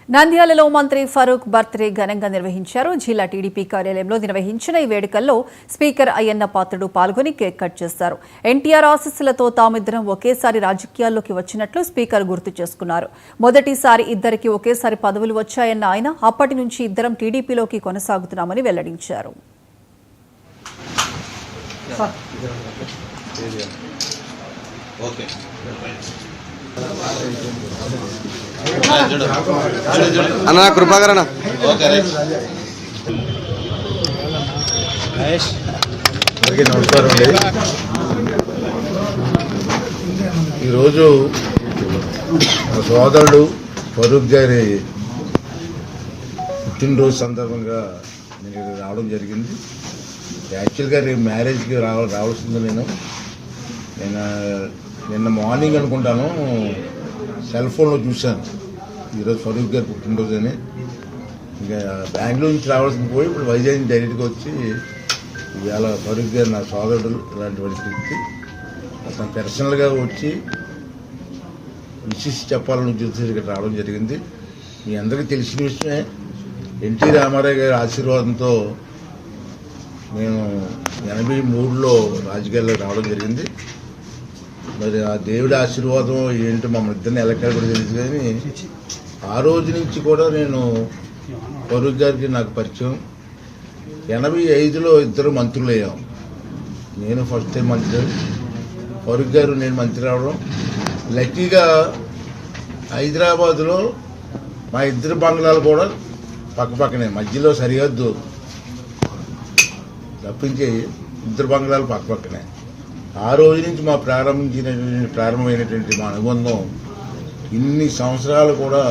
నంద్యాలలో మంత్రి ఫరూక్ బర్త్డే ఘనంగా నిర్వహించారు. జిల్లా టీడీపీ కార్యాలయంలో నిర్వహించిన ఈ వేడుకల్లో స్పీకర్ అయ్యన్న పాత్రుడు పాల్గొని కేక్ కట్ చేశారు. ఎన్టీఆర్ ఆశీస్సులతో తామిద్దరం ఒకేసారి రాజకీయాల్లోకి వచ్చినట్లు స్పీకర్ గుర్తు చేసుకున్నారు. మొదటిసారి ఇద్దరికి ఒకేసారి పదవులు వచ్చాయన్న ఆయన అప్పటి నుంచి ఇద్దరం టీడీపీలోకి కొనసాగుతున్నామని వెల్లడించారు. అన్న కృపాకరణ అందరికీ నమస్కారం అండి. ఈరోజు మా సోదరుడు ఫరూక్ గారి పుట్టినరోజు సందర్భంగా నేను ఇక్కడ రావడం జరిగింది. యాక్చువల్గా రేపు మ్యారేజ్కి రావాల్సింది నేను నిన్న మార్నింగ్ అనుకుంటాను సెల్ ఫోన్లో చూశాను ఈరోజు ఫరూక్ గారి పుట్టినరోజు అని. ఇంకా బెంగళూరు నుంచి రావాల్సింది పోయి ఇప్పుడు వైజాగ్ నుంచి డైరెక్ట్గా వచ్చి ఇవాళ ఫరూక్ గారు నా సోదరుడు ఇలాంటి వ్యక్తి అతను పర్సనల్గా వచ్చి విశేష చెప్పాలని ఉద్దేశించి ఇక్కడ రావడం జరిగింది. మీ అందరికీ తెలిసిన విషయమే, ఎన్టీ రామారావు గారి ఆశీర్వాదంతో నేను 83లో రాజకీయాల్లో రావడం జరిగింది. మరి ఆ దేవుడి ఆశీర్వాదం ఏంటో మమ్మల్ని ఇద్దరిని ఎలక్కాలి కూడా తెలుసు. కానీ ఆ రోజు నుంచి కూడా నేను ఫరూక్ గారికి నాకు పరిచయం. 85లో ఇద్దరు మంత్రులు అయ్యాం. నేను ఫస్ట్ టైం మంత్రి, ఫరూక్ గారు నేను మంత్రి రావడం. లక్కీగా హైదరాబాద్లో మా ఇద్దరు బంగ్లాలు కూడా పక్కపక్కనే, మధ్యలో సరిహద్దు తప్పించి ఇద్దరు బంగ్లాలు పక్కపక్కనే. ఆ రోజు నుంచి మా ప్రారంభమైనటువంటి మా అనుబంధం ఇన్ని సంవత్సరాలు కూడా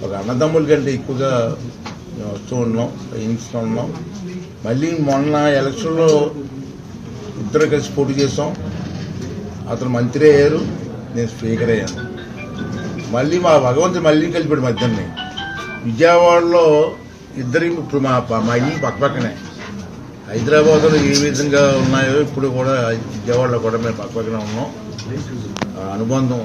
ఒక అన్నదమ్ముల కంటే ఎక్కువగా మేము వస్తూ ఉన్నాం, ప్రయాణిస్తూ ఉన్నాం. మళ్ళీ మొన్న ఎలక్షన్లో ఇద్దరు కలిసి పోటీ చేస్తాం. అతను మంత్రి అయ్యారు, నేను స్పీకర్ అయ్యాను. మళ్ళీ మా భగవంతుడు మళ్ళీ కలిపాడు మా ఇద్దరిని. విజయవాడలో ఇద్దరి ఇప్పుడు మా ఇల్లు పక్కపక్కనే. హైదరాబాద్లో ఏ విధంగా ఉన్నాయో ఇప్పుడు కూడా విజయవాడలో కూడా మేము పక్కపక్కనే ఉన్నాం. ఆ అనుబంధం